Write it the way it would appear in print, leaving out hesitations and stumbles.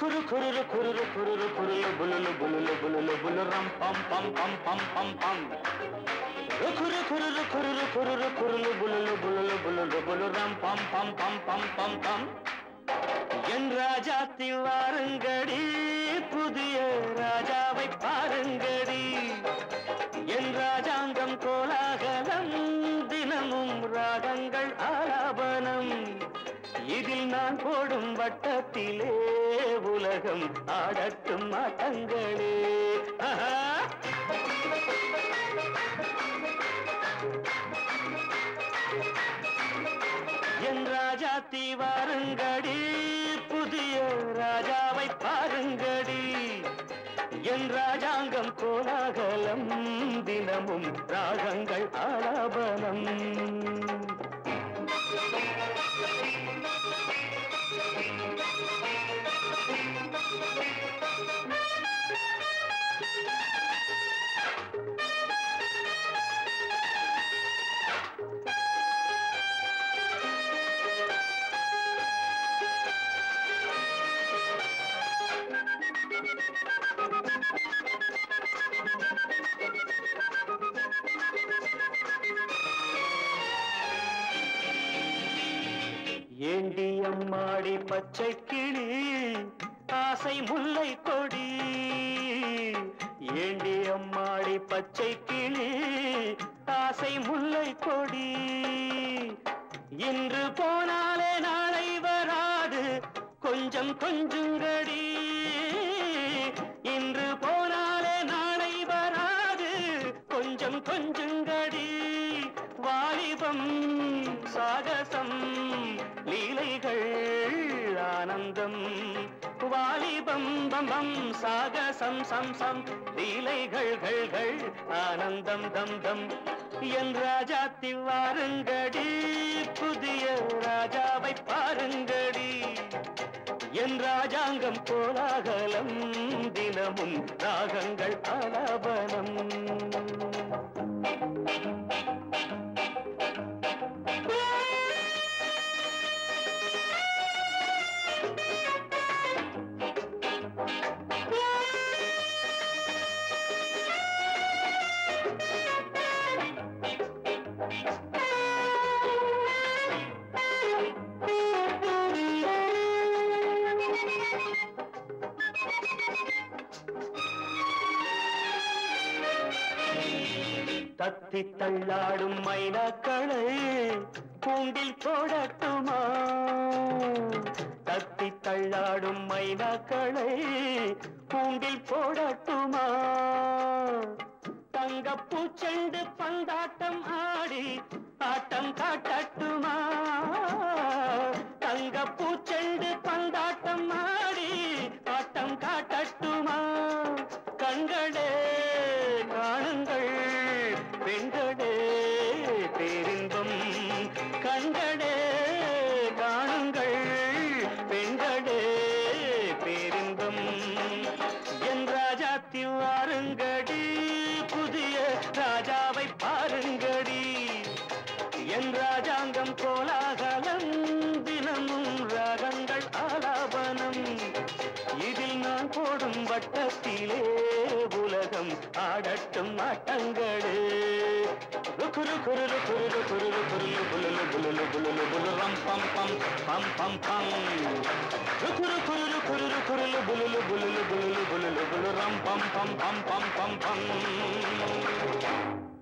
రుకురు కురురు కురురు కురురు కురులు బులులు బులులు బులులు బులు రం పం పం పం పం పం పం రుకురు కురురు కురురు కురురు కురులు బులులు బులులు బులులు బులు ரம் பம் பம் பம் பம் பம் பம் என் ராஜாத்தி வாருங்கடி புதிய ராஜாவை பாருங்கடி என் ராஜாங்கம் கோலாகலம் தினமும் ராகங்கள் ஆலாபனம் இதில் நான் போடும் வட்டத்திலே உலகம் ஆடட்டும் ஆட்டங்களே என் ராஜாத்தி வாருங்கடி புதிய ராஜாவை பாருங்கடி என் ராஜாங்கம் கோலாகலம் தினமும் ராகங்கள் ஆலாபனம் ஏண்டி அம்மாடி பச்சை கிளி ஆசை முல்லை கொடி ஏண்டி அம்மாடி பச்சை கிளி ஆசை முல்லை கொடி இன்று போனாலே நாளை வராது கொஞ்சம் கொஞ்சங்கடி இன்று போனாலே நாளை வராது கொஞ்சம் கொஞ்சங்கடி வாலிபம் சாகசம் லீலைகள் ஆனந்தம் வாலிபம் பம்பம் சாகசம் சம் சம் லீலைகள் ஆனந்தம் தம் தம் என் ராஜாத்தி வாருங்கடி புதிய ராஜாவை பாருங்கடி என் ராஜாங்கம் கோலாகலம் தினமும் ராகங்கள் ஆலாபனம் தத்தி தள்ளாடும் மைனாக்களை கூண்டில் போடட்டுமா தத்தி தள்ளாடும் மைனாக்களை கூண்டில் போடட்டுமா தங்கப்பூச்செண்டு பந்தாட்டம் ஆடி ஆட்டம் காட்டட்டுமா தங்கப்பூச்செண்டு பந்தாட்டம் ஆடி ஆட்டம் காட்டட்டுமா கண்களே காணுங்கள் பெண்களே பேரின்பம் கண்களே காணுங்கள் பெண்களே பேரின்பம் என் ராஜாத்தி வாருங்கடி புதிய ராஜாவை பாருங்கடி என் ராஜாங்கம் கோலாகலம் தினமும் ராகங்கள் ஆலாபனம் இதில் நான் போடும் வட்டத்திலே உலகம் ஆடட்டும் ஆட்டங்களே ருக்குரு குருரு குருரு குருரு குருலு புலுலு புலுலு புலுலு புலுரம் பம் பம் பம் பம் பம் ருக்குரு குருரு குருரு குருலு புலுலு புலுலு புலுலு புலுலு புலுரம் பம் பம் பம் பம் பம் பம்